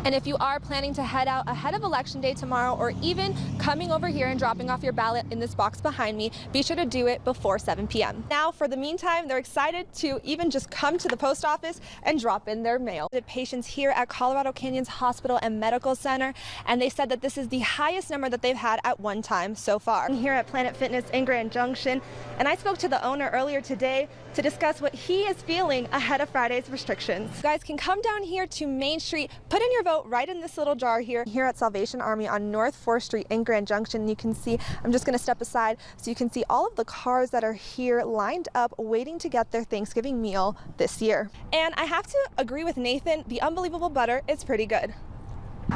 And if you are planning to head out ahead of Election Day tomorrow, or even coming over here and dropping off your ballot in this box behind me, be sure to do it before 7 p.m. Now, for the meantime, they're excited to even just come to the post office and drop in their mail. The patients here at Colorado Canyons Hospital and Medical Center, and they said that this is the highest number that they've had at one time so far. I'm here at Planet Fitness in Grand Junction, and I spoke to the owner earlier today to discuss what he is feeling ahead of Friday's restrictions. You guys can come down here to Main Street, put in your vote right in this little jar here at Salvation Army on North 4th Street in Grand Junction. You can see, I'm just going to step aside so you can see all of the cars that are here lined up waiting to get their Thanksgiving meal this year. And I have to agree with Nathan, the unbelievable butter is pretty good. I'm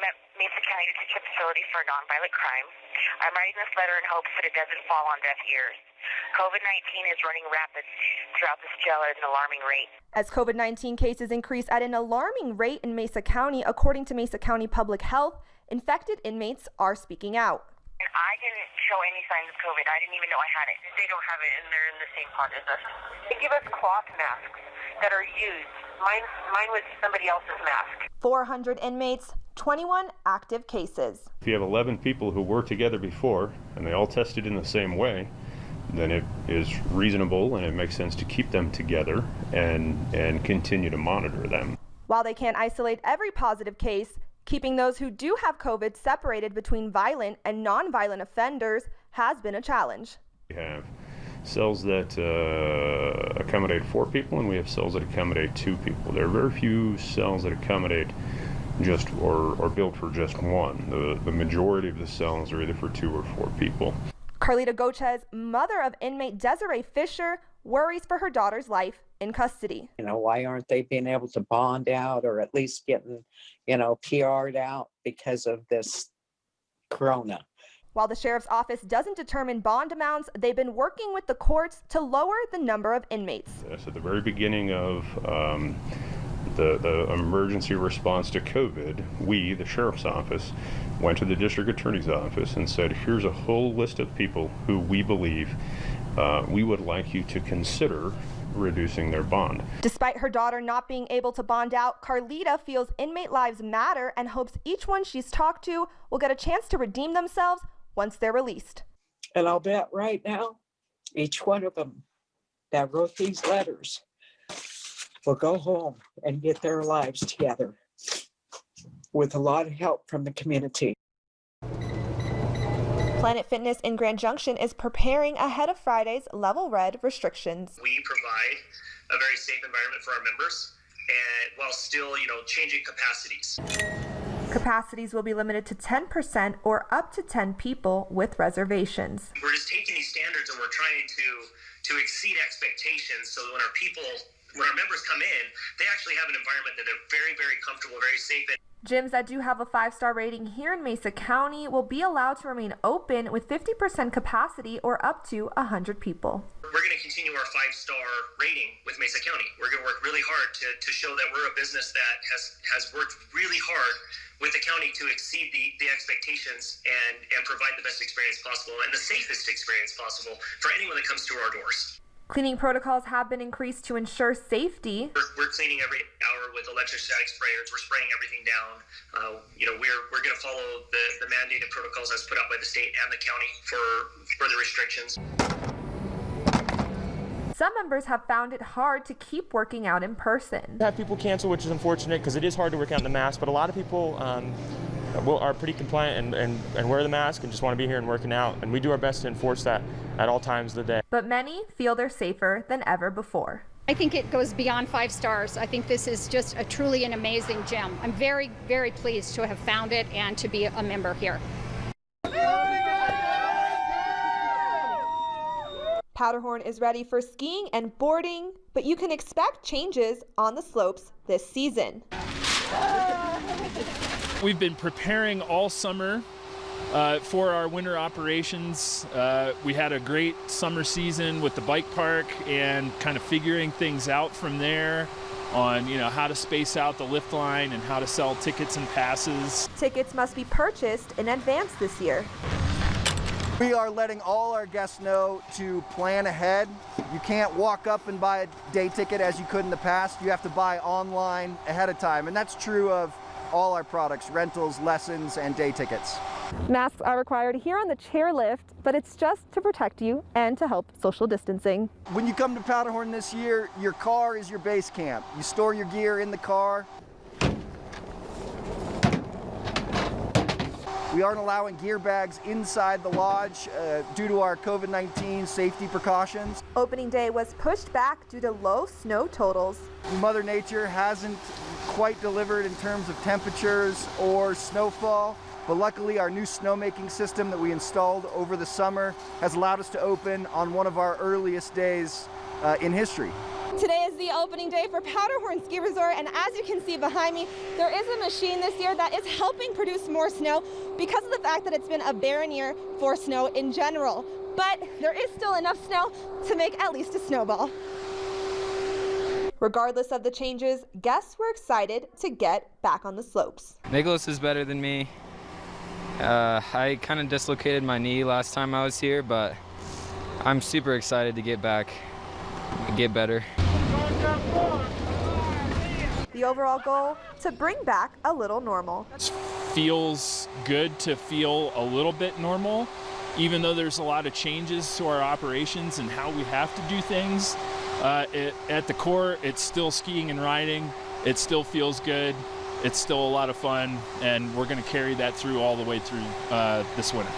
at Mesa County Detention Facility for Nonviolent Crime. I'm writing this letter in hopes that it doesn't fall on deaf ears. COVID-19 is running rapid throughout this jail at an alarming rate. As COVID-19 cases increase at an alarming rate in Mesa County, according to Mesa County Public Health, infected inmates are speaking out. And I didn't show any signs of COVID. I didn't even know I had it. They don't have it, and they're in the same pot as us. They give us cloth masks that are used. Mine was somebody else's mask. 400 inmates, 21 active cases. If you have 11 people who were together before and they all tested in the same way, then it is reasonable and it makes sense to keep them together and continue to monitor them. While they can't isolate every positive case, keeping those who do have COVID separated between violent and non-violent offenders has been a challenge. We have cells that accommodate 4 people, and we have cells that accommodate 2 people. There are very few cells that accommodate just or built for just one. The majority of the cells are either for 2 or 4 people. Carlita Gochez, mother of inmate Desiree Fisher, worries for her daughter's life in custody. Why aren't they being able to bond out or at least getting, PR'd out because of this corona? While the sheriff's office doesn't determine bond amounts, they've been working with the courts to lower the number of inmates. Yes, at the very beginning of the emergency response to COVID, we, the sheriff's office, went to the district attorney's office and said, here's a whole list of people who we believe we would like you to consider reducing their bond. Despite her daughter not being able to bond out, Carlita feels inmate lives matter and hopes each one she's talked to will get a chance to redeem themselves once they're released. And I'll bet right now, each one of them that wrote these letters will go home and get their lives together with a lot of help from the community. Planet Fitness in Grand Junction is preparing ahead of Friday's level red restrictions. We provide a very safe environment for our members, and while still, changing capacities. Capacities will be limited to 10% or up to 10 people with reservations. We're just taking these standards and we're trying to exceed expectations so that when our members come in, they actually have an environment that they're very, very comfortable, very safe in. Gyms that do have a 5-star rating here in Mesa County will be allowed to remain open with 50% capacity or up to 100 people. We're going to continue our 5-star rating with Mesa County. We're going to work really hard to show that we're a business that has worked really hard with the county to exceed the expectations and provide the best experience possible and the safest experience possible for anyone that comes through our doors. Cleaning protocols have been increased to ensure safety. We're cleaning every hour with electrostatic sprayers. We're spraying everything down. We're going to follow the mandated protocols as put out by the state and the county for the restrictions. Some members have found it hard to keep working out in person. Have people cancel, which is unfortunate because it is hard to work out in the mask, but a lot of people are pretty compliant and wear the mask and just want to be here and working out, and we do our best to enforce that at all times of the day. But many feel they're safer than ever before. I think it goes beyond 5 stars. I think this is just truly an amazing gym. I'm very, very pleased to have found it and to be a member here. Powderhorn is ready for skiing and boarding, but you can expect changes on the slopes this season. We've been preparing all summer for our winter operations. We had a great summer season with the bike park and kind of figuring things out from there on how to space out the lift line and how to sell tickets and passes. Tickets must be purchased in advance this year. We are letting all our guests know to plan ahead. You can't walk up and buy a day ticket as you could in the past. You have to buy online ahead of time, and that's true of all our products, rentals, lessons, and day tickets. Masks are required here on the chairlift, but it's just to protect you and to help social distancing. When you come to Powderhorn this year, your car is your base camp. You store your gear in the car. We aren't allowing gear bags inside the lodge due to our COVID-19 safety precautions. Opening day was pushed back due to low snow totals. Mother Nature hasn't quite delivered in terms of temperatures or snowfall, but luckily our new snowmaking system that we installed over the summer has allowed us to open on one of our earliest days in history. Today is the opening day for Powderhorn Ski Resort, and as you can see behind me, there is a machine this year that is helping produce more snow because of the fact that it's been a barren year for snow in general. But there is still enough snow to make at least a snowball. Regardless of the changes, guests were excited to get back on the slopes. Nicholas is better than me. I kind of dislocated my knee last time I was here, but I'm super excited to get back and get better. The overall goal, to bring back a little normal. It feels good to feel a little bit normal, even though there's a lot of changes to our operations and how we have to do things. At the core, it's still skiing and riding. It still feels good. It's still a lot of fun, and we're going to carry that through all the way through this winter.